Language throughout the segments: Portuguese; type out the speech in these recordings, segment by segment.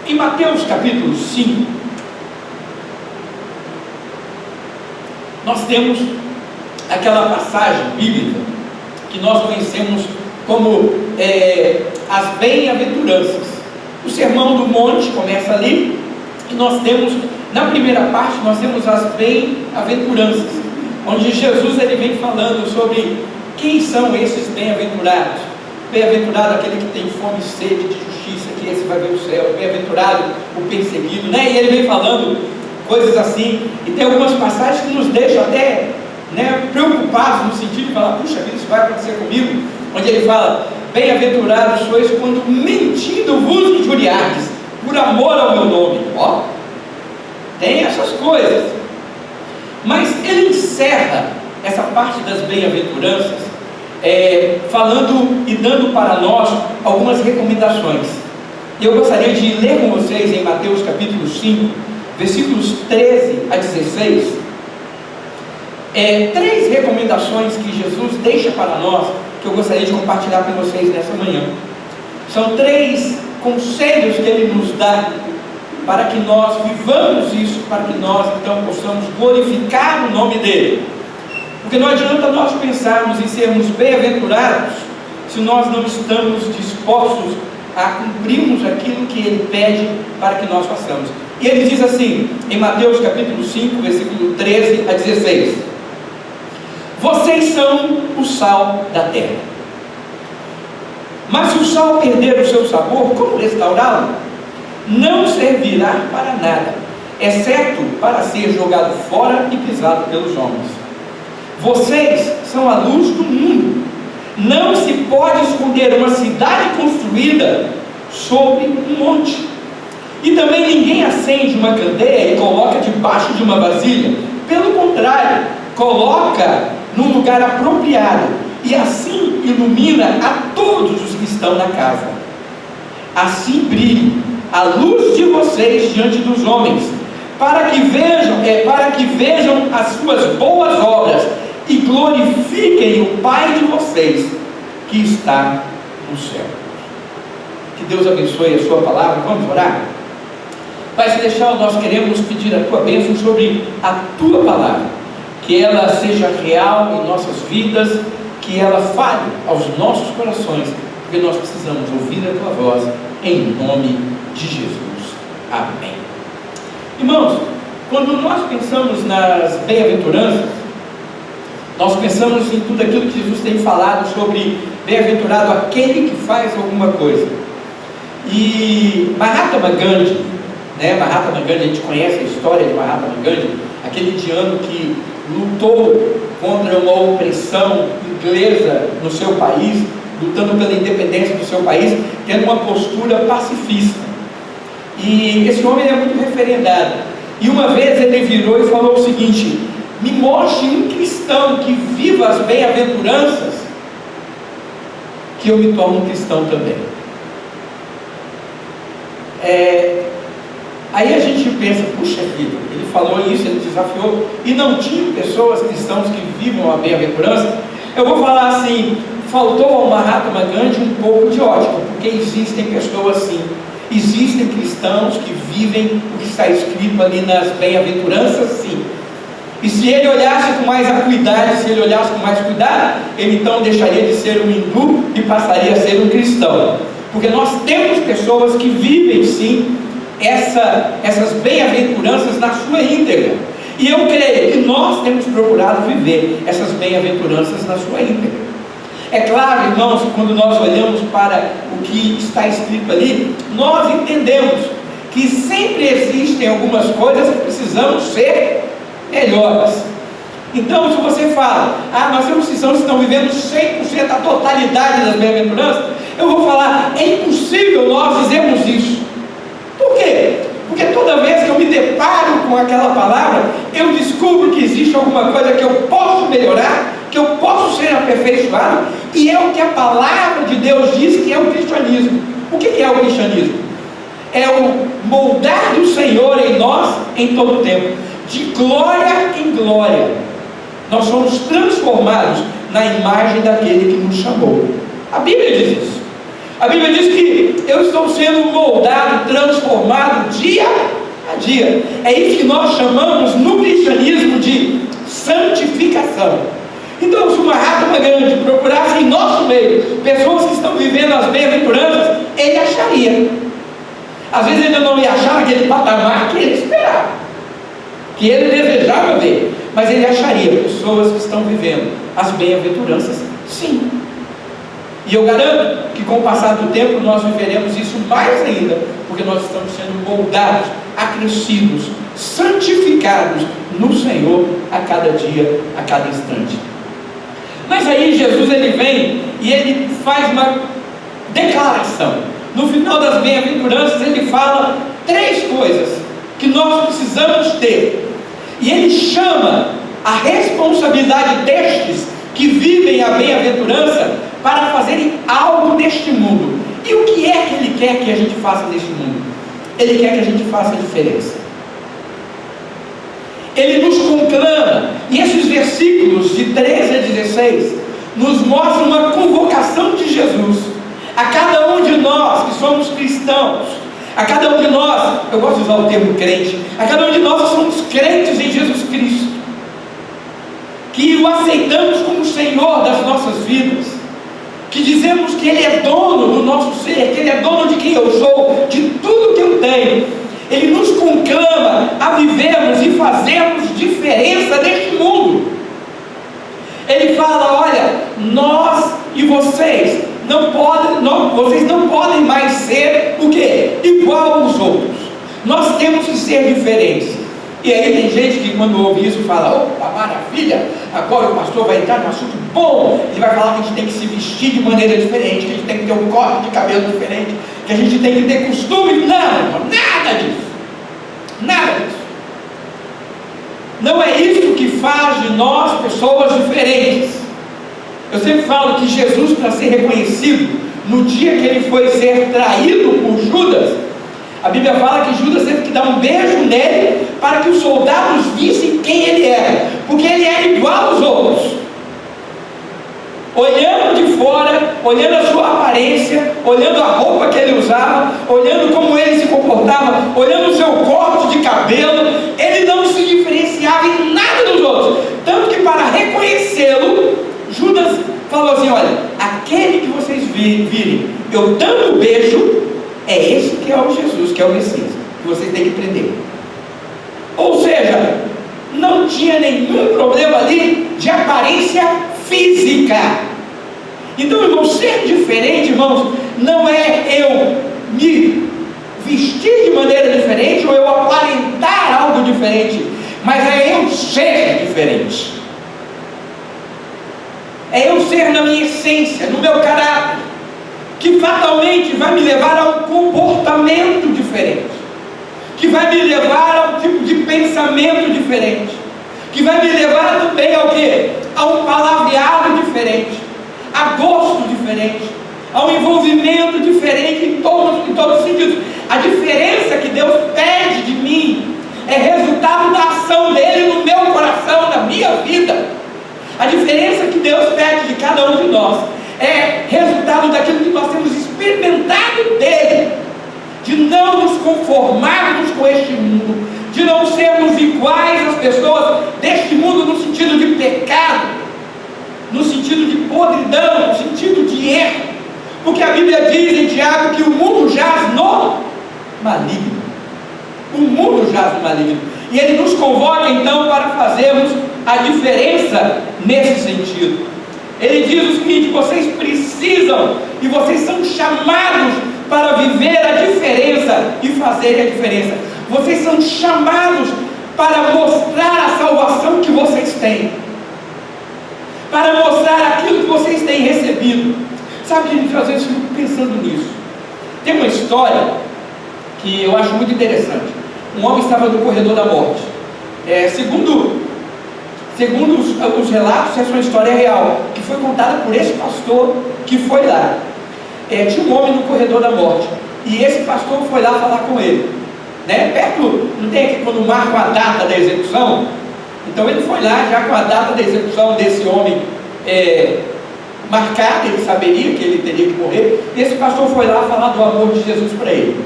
Em Mateus capítulo 5, nós temos aquela passagem bíblica que nós conhecemos como as bem-aventuranças. O Sermão do Monte começa ali, e nós temos, na primeira parte, nós temos as bem-aventuranças, onde Jesus ele vem falando sobre quem são esses bem-aventurados. Bem-aventurado aquele que tem fome e sede de justiça, que esse vai ver o céu. Bem-aventurado o perseguido, né? E ele vem falando coisas assim, e tem algumas passagens que nos deixam até, né, preocupados, no sentido de falar, puxa vida, isso vai acontecer comigo, onde ele fala, bem-aventurados sois quando mentindo vos injuriardes, por amor ao meu nome. Ó, tem essas coisas, mas ele encerra essa parte das bem-aventuranças, falando e dando para nós algumas recomendações. E eu gostaria de ler com vocês em Mateus capítulo 5, versículos 13 a 16, 3 recomendações que Jesus deixa para nós, que eu gostaria de compartilhar com vocês nessa manhã. São 3 conselhos que ele nos dá, para que nós vivamos isso, para que nós então possamos glorificar o nome dele. Porque não adianta nós pensarmos em sermos bem-aventurados, se nós não estamos dispostos a cumprirmos aquilo que ele pede para que nós façamos. E ele diz assim, em Mateus capítulo 5, versículo 13 a 16, vocês são o sal da terra, mas se o sal perder o seu sabor, como restaurá-lo? Não servirá para nada, exceto para ser jogado fora e pisado pelos homens. Vocês são a luz do mundo. Não se pode esconder uma cidade construída sobre um monte. E também ninguém acende uma candeia e coloca debaixo de uma vasilha. Pelo contrário, coloca num lugar apropriado, e assim ilumina a todos os que estão na casa. Assim brilhe a luz de vocês diante dos homens, para que vejam as suas boas obras e glorifiquem o Pai de vocês que está no céu. Que Deus abençoe a sua palavra. Vamos orar? Pai Celestial, nós queremos pedir a tua bênção sobre a tua palavra, que ela seja real em nossas vidas, que ela fale aos nossos corações, porque nós precisamos ouvir a tua voz, em nome de Jesus. Amém. Irmãos, quando nós pensamos nas bem-aventuranças, nós pensamos em tudo aquilo que Jesus tem falado sobre bem-aventurado aquele que faz alguma coisa. E Mahatma Gandhi, Mahatma Gandhi, a gente conhece a história de Mahatma Gandhi, aquele indiano que lutou contra uma opressão inglesa no seu país, lutando pela independência do seu país, tendo uma postura pacifista. E esse homem é muito referendado. E uma vez ele virou e falou o seguinte: me mostre um cristão que viva as bem-aventuranças, que eu me torno um cristão também. Aí a gente pensa, puxa vida, ele falou isso, ele desafiou, e não tinha pessoas cristãos que vivam a bem-aventurança. Eu vou falar assim, faltou ao Mahatma Gandhi um pouco de ótica, porque existem pessoas assim, existem cristãos que vivem o que está escrito ali nas bem-aventuranças, sim. E se ele olhasse com mais acuidade, se ele olhasse com mais cuidado, ele então deixaria de ser um hindu e passaria a ser um cristão. Porque nós temos pessoas que vivem sim essas bem-aventuranças na sua íntegra. E eu creio que nós temos procurado viver essas bem-aventuranças na sua íntegra. É claro, irmãos, que quando nós olhamos para o que está escrito ali, nós entendemos que sempre existem algumas coisas que precisamos ser melhores. Então, se você fala, nós temos cristãos que estão vivendo 100% a totalidade das bem-aventuranças, eu vou falar, é impossível nós dizermos isso. Por quê? Porque toda vez que eu me deparo com aquela palavra, eu descubro que existe alguma coisa que eu posso melhorar, que eu posso ser aperfeiçoado, e é o que a palavra de Deus diz que é o cristianismo. O que é o cristianismo? É o moldar do Senhor em nós em todo o tempo, de glória em glória. Nós somos transformados na imagem daquele que nos chamou. A Bíblia diz isso. A Bíblia diz que eu estou sendo moldado, transformado dia a dia. É isso que nós chamamos no cristianismo de santificação. Então, se uma Mahatma Gandhi procurasse em nosso meio pessoas que estão vivendo as bem-aventuranças, ele acharia. Às vezes ele não ia achar naquele patamar que ele esperava, que ele desejava ver, mas ele acharia pessoas que estão vivendo as bem-aventuranças, sim. E eu garanto que com o passar do tempo nós viveremos isso mais ainda, porque nós estamos sendo moldados, acrescidos, santificados no Senhor a cada dia, a cada instante. Mas aí Jesus ele vem e ele faz uma declaração. No final das bem-aventuranças ele fala 3 coisas que nós precisamos ter. E ele chama a responsabilidade destes que vivem a bem-aventurança para fazerem algo neste mundo. E o que é que ele quer que a gente faça neste mundo? Ele quer que a gente faça a diferença. Ele nos conclama, e esses versículos de 13 a 16 nos mostram uma convocação de Jesus a cada um de nós que somos cristãos, a cada um de nós, eu gosto de usar o termo crente, a cada um de nós que somos crentes em Jesus Cristo, que o aceitamos como Senhor das nossas vidas, que dizemos que Ele é dono do nosso ser, que Ele é dono de quem eu sou, de tudo que eu tenho. Ele nos conclama a vivermos e fazermos diferença neste mundo. Ele fala: olha, nós e vocês vocês não podem mais ser o quê? Igual aos outros. Nós temos que ser diferentes. E aí tem gente que quando ouve isso fala: opa, maravilha, agora o pastor vai entrar num assunto bom, ele vai falar que a gente tem que se vestir de maneira diferente, que a gente tem que ter um corte de cabelo diferente, que a gente tem que ter costume. Não, nada disso. Nada disso. Não é isso que faz de nós pessoas diferentes. Eu sempre falo que Jesus, para ser reconhecido, no dia que ele foi ser traído por Judas, a Bíblia fala que Judas teve que dar um beijo nele para que os soldados vissem quem ele era, porque ele era igual aos outros. Olhando de fora, olhando a sua aparência, olhando a roupa que ele usava, olhando como ele se comportava, olhando o seu corte de cabelo, ele não se diferenciava em nada dos outros. Tanto que para reconhecê-lo, Judas falou assim: olha, aquele que vocês virem eu dando o beijo, é esse que é o Jesus, que é o Messias, que vocês têm que prender. Ou seja, não tinha nenhum problema ali de aparência física. Então, irmãos, ser diferente, irmãos, não é eu me vestir de maneira diferente ou eu aparentar algo diferente, mas é eu ser diferente. É eu ser na minha essência, no meu caráter, que fatalmente vai me levar a um comportamento diferente, que vai me levar a um tipo de pensamento diferente, que vai me levar também ao quê? A um palavreado diferente, a gosto diferente, a um envolvimento diferente em todos os sentidos. A diferença que Deus pede de mim é resultado da ação dele no meu coração, na minha vida. A diferença que Deus pede de cada um de nós é resultado daquilo que nós temos experimentado dele, de não nos conformarmos com este mundo, de não sermos iguais às pessoas deste mundo no sentido de pecado, no sentido de podridão, no sentido de erro, porque a Bíblia diz em Tiago que o mundo jaz no maligno. O mundo jaz no maligno. E ele nos convoca então para fazermos a diferença nesse sentido. Ele diz o seguinte: vocês precisam e vocês são chamados para viver a diferença e fazer a diferença. Vocês são chamados para mostrar a salvação que vocês têm, para mostrar aquilo que vocês têm recebido. Sabe, gente, às vezes eu fico pensando nisso. Tem uma história que eu acho muito interessante. Um homem estava no corredor da morte. Segundo os relatos, essa é uma história real, que foi contada por esse pastor que foi lá. Tinha um homem no corredor da morte, e esse pastor foi lá falar com ele, né? Perto, não tem aqui quando marcam a data da execução? Então ele foi lá já com a data da execução desse homem marcada, ele saberia que ele teria que morrer. Esse pastor foi lá falar do amor de Jesus para ele.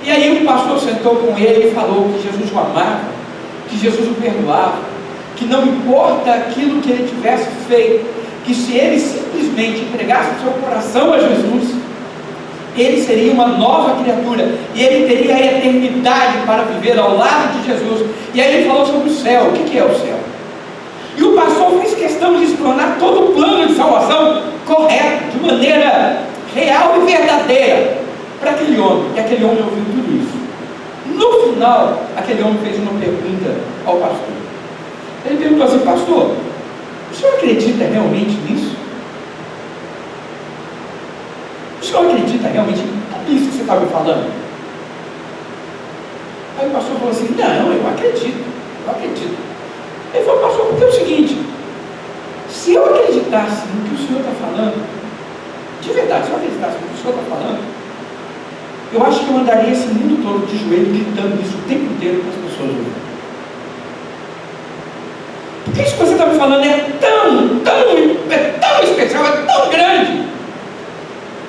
E aí o pastor sentou com ele e falou que Jesus o amava, que Jesus o perdoava, que não importa aquilo que ele tivesse feito, que se ele simplesmente entregasse o seu coração a Jesus, ele seria uma nova criatura, e ele teria a eternidade para viver ao lado de Jesus. E aí ele falou sobre o céu. O que é o céu? E o pastor fez questão de explanar todo o plano de salvação correto, de maneira real e verdadeira, para aquele homem. E aquele homem ouviu tudo isso. No final, aquele homem fez uma pergunta ao pastor. Ele perguntou assim: pastor, o senhor acredita realmente nisso? O senhor acredita realmente nisso que você está me falando? Aí o pastor falou assim: não, eu acredito. Ele falou: pastor, porque é o seguinte, se eu acreditasse no que o senhor está falando, de verdade, se eu acreditasse no que o senhor está falando, eu acho que eu andaria esse mundo todo de joelho gritando isso o tempo inteiro para as pessoas ouvirem. Porque isso que você está me falando é tão especial, é tão grande,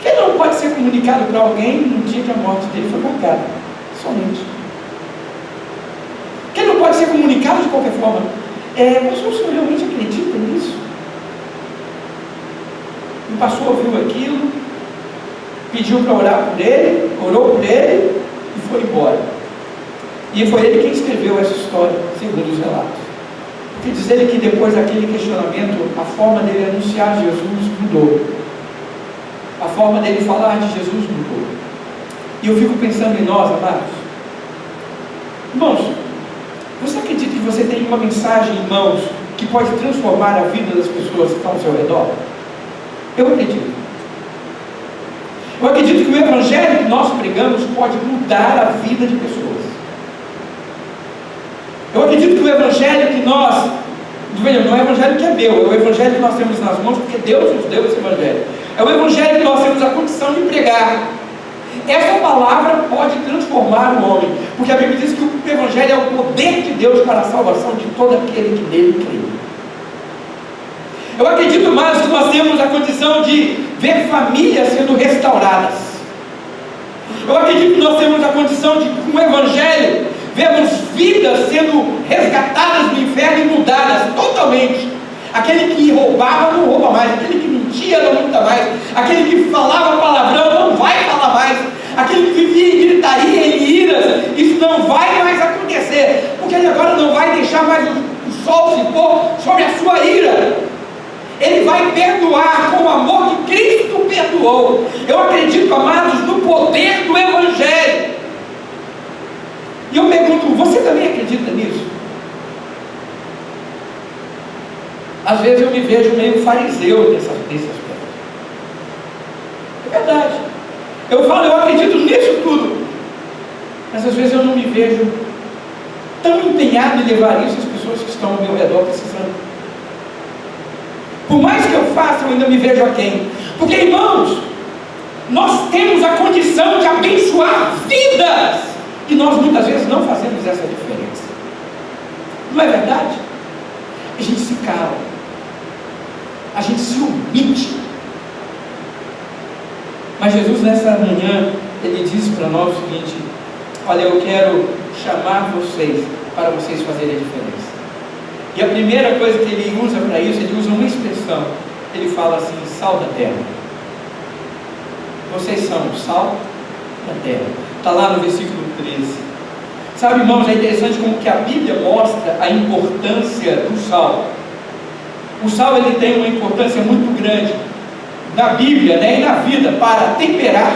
que não pode ser comunicado para alguém no dia que a morte dele foi marcada, somente. Que não pode ser comunicado de qualquer forma. Mas o senhor realmente acredita nisso? O pastor ouviu aquilo, pediu para orar por ele, orou por ele e foi embora. E foi ele quem escreveu essa história, segundo os relatos. Porque diz ele que depois daquele questionamento, a forma dele anunciar Jesus mudou. A forma dele falar de Jesus mudou. E eu fico pensando em nós, amados. Irmãos, você acredita que você tem uma mensagem em mãos que pode transformar a vida das pessoas que estão ao seu redor? Eu acredito. Eu acredito que o evangelho que nós pregamos pode mudar a vida de pessoas. Eu acredito que o evangelho que nós, não é o evangelho que é meu, é o evangelho que nós temos nas mãos, porque Deus nos deu esse evangelho. É o evangelho que nós temos a condição de pregar. Essa palavra pode transformar o homem, porque a Bíblia diz que o evangelho é o poder de Deus para a salvação de todo aquele que nele crê. Eu acredito mais que nós temos a condição de ver famílias sendo restauradas. Eu acredito que nós temos a condição de, com o evangelho, vermos vidas sendo resgatadas do inferno e mudadas totalmente. Aquele que roubava não rouba mais, aquele que mentia não minta mais, aquele que falava palavrão não vai falar mais, aquele que vivia em gritaria, em iras, isso não vai mais acontecer, porque ele agora não vai deixar mais o sol se pôr sobre a sua ira. Ele vai perdoar com o amor que Cristo perdoou. Eu acredito, amados, no poder do evangelho. E eu pergunto, você também acredita nisso? Às vezes eu me vejo meio fariseu nesse aspecto. É verdade. Eu falo, eu acredito nisso tudo. Mas às vezes eu não me vejo tão empenhado em levar isso às pessoas que estão ao meu redor precisando. Por mais que eu faça, eu ainda me vejo aquém. Porque, irmãos, nós temos a condição de abençoar vidas. E nós muitas vezes não fazemos essa diferença. Não é verdade? A gente se cala. A gente se omite. Mas Jesus nessa manhã, ele disse para nós o seguinte: olha, eu quero chamar vocês para vocês fazerem a diferença. E a primeira coisa que ele usa para isso, ele usa uma expressão. Ele fala assim: sal da terra. Vocês são o sal da terra. Está lá no versículo 13. Sabe, irmãos, é interessante como que a Bíblia mostra a importância do sal. O sal, ele tem uma importância muito grande na Bíblia, né, e na vida, para temperar,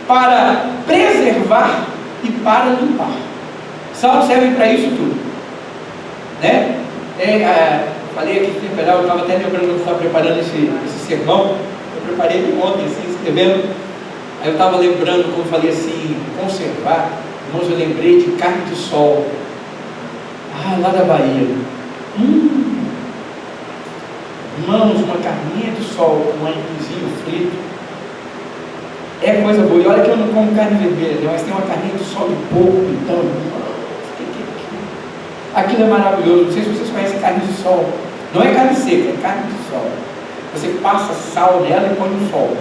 para preservar e para limpar. Sal serve para isso tudo, né? Falei aqui que temperar, eu estava até lembrando que eu estava preparando esse sermão. Eu preparei ele ontem, assim, escrevendo. Aí eu estava lembrando, como eu falei assim, conservar. Irmãos, eu lembrei de carne de sol, lá da Bahia. Irmãos, uma carninha de sol com um aipimzinho frito é coisa boa. E olha que eu não como carne vermelha, né? Mas tem uma carninha de sol de porco, então, aquilo é maravilhoso. Não sei se vocês conhecem carne de sol. Não é carne seca, é carne de sol. Você passa sal nela e põe no sol.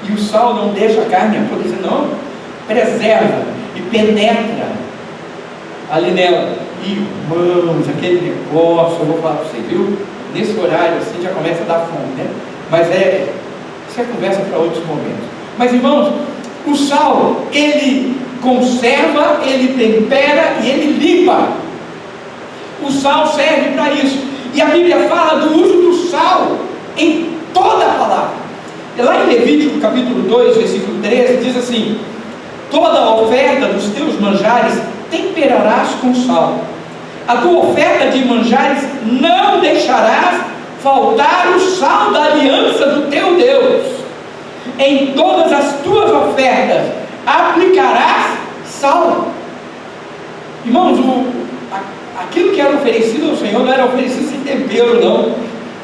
E o sal não deixa a carne apodrecer, não. Preserva e penetra ali nela. E, irmãos, aquele negócio, eu vou falar para você, viu? Nesse horário assim já começa a dar fome, né? Mas isso é conversa para outros momentos. Mas, irmãos, o sal, ele conserva, ele tempera e ele limpa. O sal serve para isso. E a Bíblia fala do uso do sal em toda a palavra. Lá em Levítico capítulo 2, versículo 13, diz assim: toda a oferta dos teus manjares temperarás com sal. A tua oferta de manjares não deixarás faltar o sal da aliança do teu Deus. Em todas as tuas ofertas aplicarás sal. Irmãos, aquilo que era oferecido ao Senhor não era oferecido sem tempero, não.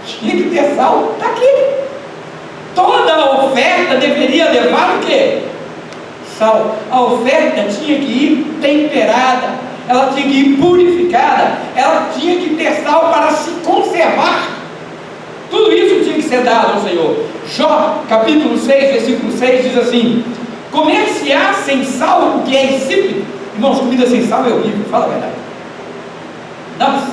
Tinha que ter sal. Está aqui. Toda a oferta deveria levar o quê? Sal. A oferta tinha que ir temperada, ela tinha que ir purificada, ela tinha que ter sal para se conservar. Tudo isso tinha que ser dado ao Senhor. Jó, capítulo 6, versículo 6, diz assim: comer-se-á sem sal o que é insípido. Irmãos, comida sem sal é horrível, fala a verdade. Nossa,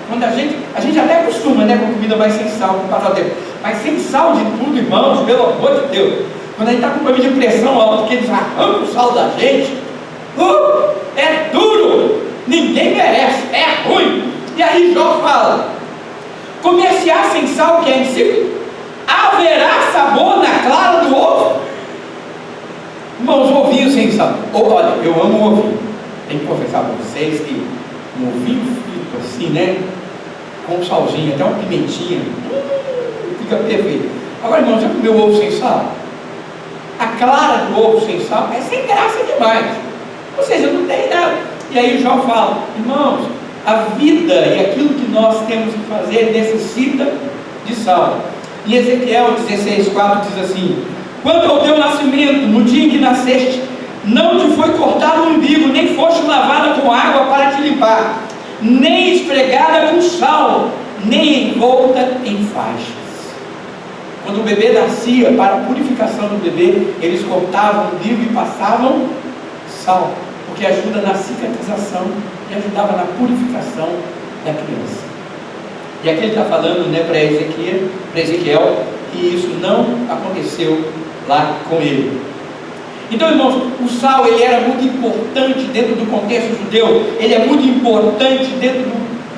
quando a gente até acostuma, né, com comida mais sem sal, com o passar do tempo. Mas sem sal de tudo, irmãos, pelo amor de Deus. Quando a gente está com problema de pressão alta, que eles arrancam o sal da gente, é duro, ninguém merece, é ruim. E aí Jó fala: comer-se-á sem sal que é insípido? Haverá sabor na clara do ovo? Irmãos, ovinho sem sal. Olha, eu amo ovinho. Tenho que confessar para vocês que um ovinho frito assim, né, com um salzinho, até uma pimentinha, fica perfeito. Agora, irmãos, já comeu ovo sem sal? A clara do ovo sem sal é sem graça demais. Ou seja, não tem nada. E aí o Jó fala: irmãos, a vida e aquilo que nós temos que fazer necessita de sal. Em Ezequiel 16:4 diz assim: quanto ao teu nascimento, no dia em que nasceste, não te foi cortado o umbigo, nem foste lavada com água para te limpar, nem esfregada com sal, nem envolta em faixas. Quando o bebê nascia, para a purificação do bebê, eles cortavam o umbigo e passavam sal, porque ajuda na cicatrização e ajudava na purificação da criança. E aqui ele está falando, né, para Ezequiel, que isso não aconteceu lá com ele. Então, irmãos, o sal, ele era muito importante dentro do contexto judeu, ele é muito importante dentro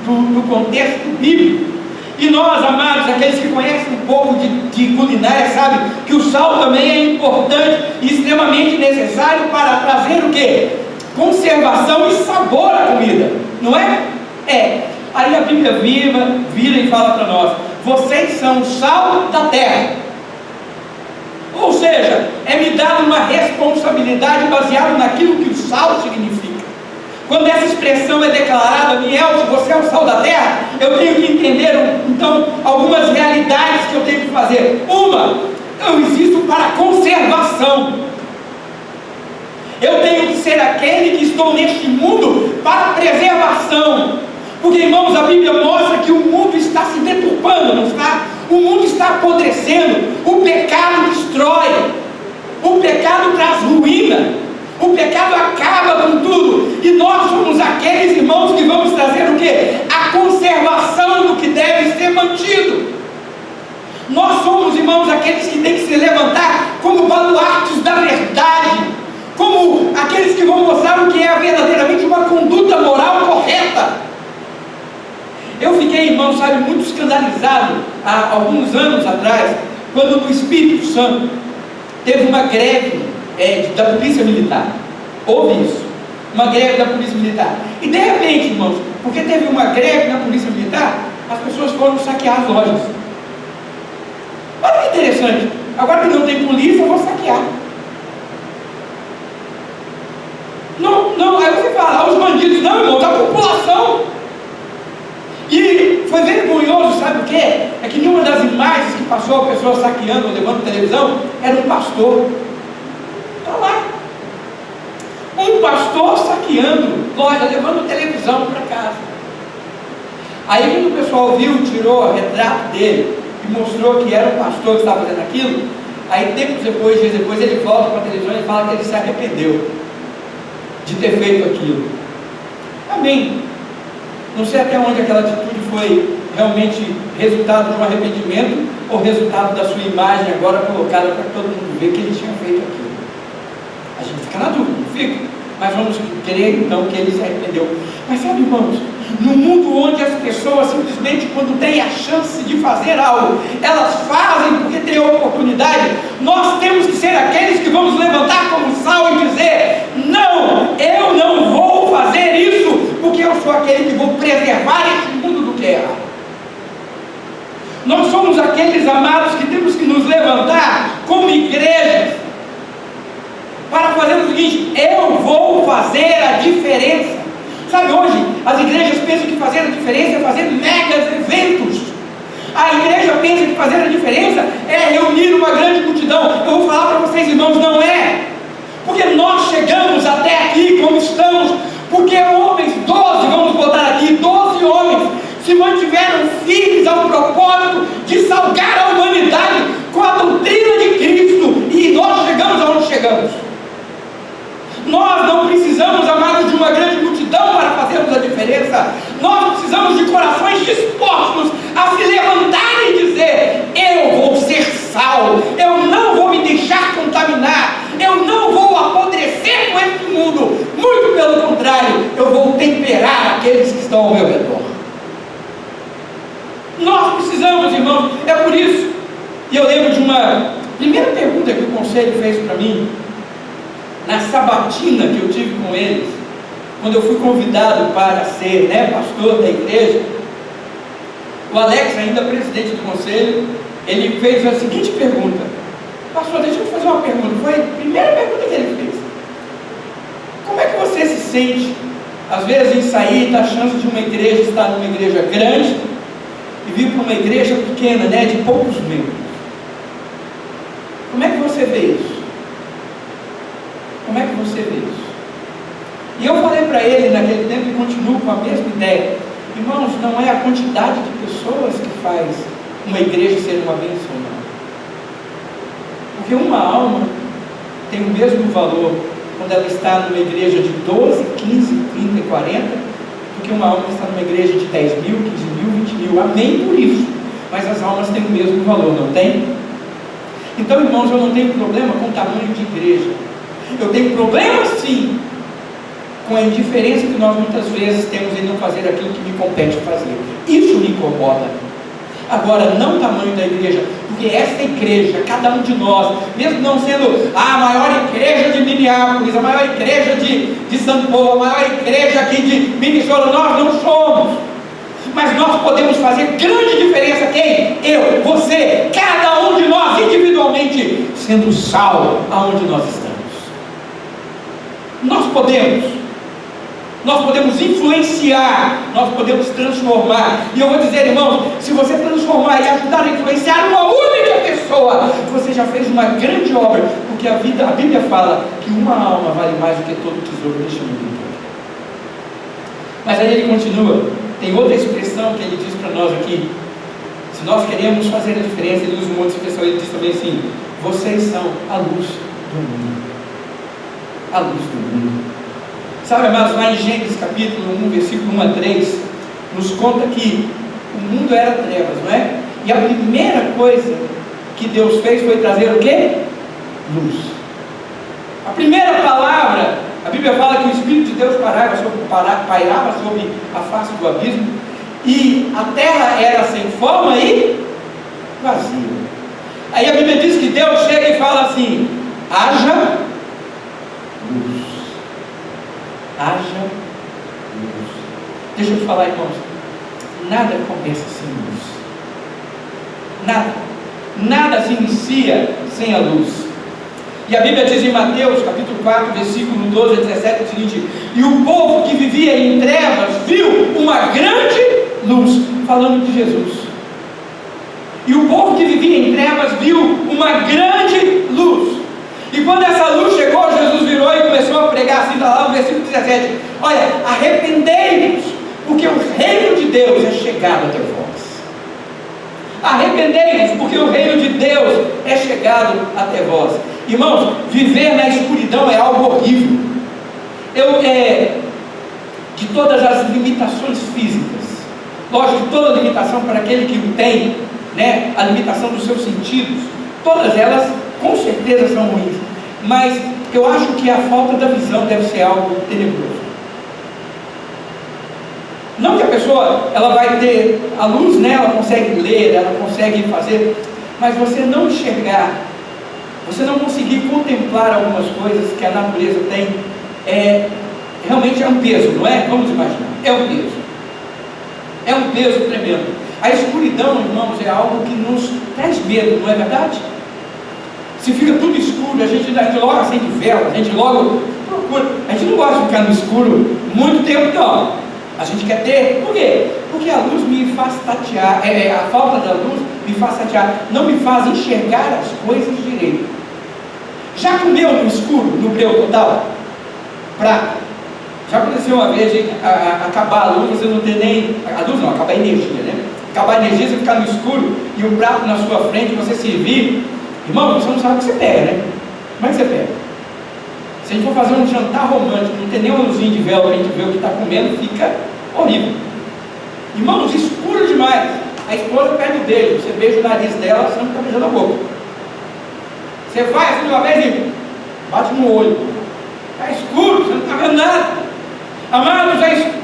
do contexto bíblico. E nós, amados, aqueles que conhecem um pouco de culinária, sabem que o sal também é importante e extremamente necessário para trazer o quê? Conservação e sabor à comida, não é? Aí a Bíblia vira e fala para nós: vocês são o sal da terra. Ou seja, é-me dada uma responsabilidade baseada naquilo que o sal significa. Quando essa expressão é declarada: Miel, se você é o sal da terra, eu tenho que entender, então, algumas realidades que eu tenho que fazer. Eu existo para conservação. Eu tenho que ser aquele que estou neste mundo para preservação. Porque, irmãos, a Bíblia mostra que o mundo está se deturpando, não está? O mundo está apodrecendo, o pecado destrói, o pecado traz ruína, o pecado acaba com tudo, e nós somos aqueles, irmãos, que vamos trazer o quê? A conservação do que deve ser mantido. Nós somos, irmãos, aqueles que têm que se levantar como baluartes da verdade, como aqueles que vão mostrar o que é verdadeiramente uma conduta moral correta. Eu fiquei, irmão, sabe, muito escandalizado há alguns anos atrás, quando no Espírito Santo teve uma greve da Polícia Militar. Houve isso, uma greve da Polícia Militar. E de repente, irmãos, porque teve uma greve na Polícia Militar, as pessoas foram saquear as lojas. Olha que interessante, agora que não tem polícia, eu vou saquear. Não, aí você fala: os bandidos, não, irmão, da população. E foi vergonhoso, sabe o que? É que nenhuma das imagens que passou a pessoa saqueando ou levando televisão era um pastor. Está lá. Um pastor saqueando loja, levando televisão para casa. Aí quando o pessoal viu, tirou o retrato dele e e mostrou que era o pastor que estava fazendo aquilo, aí tempos depois, dias depois, ele volta para a televisão e fala que ele se arrependeu de ter feito aquilo. Amém. Não sei até onde aquela atitude foi realmente resultado de um arrependimento ou resultado da sua imagem agora colocada para todo mundo ver que ele tinha feito aquilo. A gente fica na dúvida, não fica? Mas vamos crer então que ele se arrependeu. Mas sabe, irmãos, no mundo onde as pessoas simplesmente, quando têm a chance de fazer algo, elas fazem porque têm oportunidade, nós temos que ser aqueles que vamos levantar como sal e dizer: não, eu não vou fazer isso, porque eu sou aquele que vou preservar este mundo do que é errado. Nós somos aqueles, amados, que temos que nos levantar como igrejas para fazer o seguinte: eu vou fazer a diferença. Sabe, hoje as igrejas pensam que fazer a diferença é fazer megas eventos. A igreja pensa que fazer a diferença é reunir uma grande multidão. Eu vou falar para vocês, irmãos, não é. Porque nós chegamos até aqui como estamos, porque homens, 12, vamos botar aqui, 12 homens, se mantiveram firmes ao propósito de salgar a humanidade com a doutrina de Cristo, e nós chegamos aonde chegamos. Nós não precisamos, amados, de uma grande multidão para fazermos a diferença. Nós precisamos de corações dispostos a se levantarem e dizer: eu vou ser sal, eu não vou me deixar contaminar, eu não vou apodrecer com este mundo, muito pelo contrário, eu vou temperar aqueles que estão ao meu redor. Nós precisamos, irmãos, é por isso. E eu lembro de uma primeira pergunta que o conselho fez para mim, na sabatina que eu tive com eles, quando eu fui convidado para ser pastor da igreja. O Alex, ainda presidente do conselho, ele fez a seguinte pergunta: pastor, deixa eu fazer uma pergunta. Foi a primeira pergunta que ele fez: como é que você se sente, às vezes, em sair da chance de uma igreja estar numa igreja grande e vir para uma igreja pequena, de poucos membros? Como é que você vê isso? Como é que você vê isso? E eu falei para ele naquele tempo, e continuo com a mesma ideia: irmãos, não é a quantidade de pessoas que faz uma igreja ser uma bênção, não. Porque uma alma tem o mesmo valor quando ela está numa igreja de 12, 15, 30 e 40, do que uma alma que está numa igreja de 10 mil, 15 mil, 20 mil. Amém por isso. Mas as almas têm o mesmo valor, não tem? Então, irmãos, eu não tenho problema com o tamanho de igreja. Eu tenho problema, sim, com a indiferença que nós muitas vezes temos em não fazer aquilo que me compete fazer. Isso me incomoda. Agora, não o tamanho da igreja, porque essa igreja, cada um de nós, mesmo não sendo a maior igreja de Minneapolis, a maior igreja de São Paulo, a maior igreja aqui de Minnesota, nós não somos. Mas nós podemos fazer grande diferença. Quem? Eu, você, cada um de nós individualmente, sendo sal aonde nós estamos. Nós podemos influenciar, nós podemos transformar. E eu vou dizer, irmãos, se você transformar e ajudar a influenciar uma única pessoa, você já fez uma grande obra, porque a Bíblia fala que uma alma vale mais do que todo tesouro deste mundo. Mas aí ele continua, tem outra expressão que ele diz para nós aqui: se nós queremos fazer a diferença, ele usa uma outra expressão, ele diz também assim: vocês são a luz do mundo. A luz do mundo. Sabe, amados, lá em Gênesis capítulo 1, versículo 1 a 3, nos conta que o mundo era trevas, não é? E a primeira coisa que Deus fez foi trazer o quê? Luz. A primeira palavra, a Bíblia fala que o Espírito de Deus pairava sobre a face do abismo, e a terra era sem forma e vazia. Aí a Bíblia diz que Deus chega e fala assim: haja luz. Haja luz. Deixa eu te falar, irmãos, nada acontece sem luz. Nada se inicia sem a luz. E a Bíblia diz em Mateus capítulo 4, versículo 12 a 17 o seguinte: e o povo que vivia em trevas viu uma grande luz, falando de Jesus. E o povo que vivia em trevas viu uma grande luz. E quando essa luz chegou, Jesus virou e começou a pregar assim, está lá no versículo 17: olha, arrependei-vos, porque o reino de Deus é chegado até vós. Arrependei-vos, porque o reino de Deus é chegado até vós. Irmãos, viver na escuridão é algo horrível. De todas as limitações físicas, lógico, toda limitação para aquele que o tem, né, a limitação dos seus sentidos, todas elas com certeza são ruins, mas eu acho que a falta da visão deve ser algo tenebroso. Não que a pessoa, ela vai ter a luz, né, ela consegue ler, ela consegue fazer, mas você não enxergar, você não conseguir contemplar algumas coisas que a natureza tem, realmente é um peso, não é? Vamos imaginar, é um peso tremendo. A escuridão, irmãos, é algo que nos traz medo, não é verdade? Se fica tudo escuro, a gente logo acende vela, a gente logo procura, a gente não gosta de ficar no escuro muito tempo, não. A gente quer ter, por quê? Porque a luz me faz tatear, a falta da luz me faz tatear, não me faz enxergar as coisas direito. Já comeu no escuro, no breu total? Já aconteceu uma vez de acabar a luz, você não ter nem, a luz não, acabar a energia, né? Acabar a energia, você ficar no escuro e o prato na sua frente, você servir, irmão, você não sabe o que você pega, né? Como é que você pega? Se a gente for fazer um jantar romântico, não tem nem uma luzinha de vela para a gente ver o que está comendo, fica horrível. Irmãos, escuro demais. A esposa pede o beijo, você beija o nariz dela, você não está beijando a boca. Você vai assim uma vez e bate no olho. Está escuro, você não está vendo nada. Amados,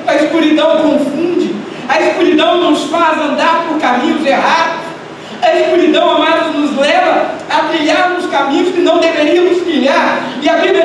a escuridão confunde. A escuridão nos faz andar por caminhos errados. A escuridão, amados, nos leva a trilhar nos caminhos que não deveríamos trilhar. E a Bíblia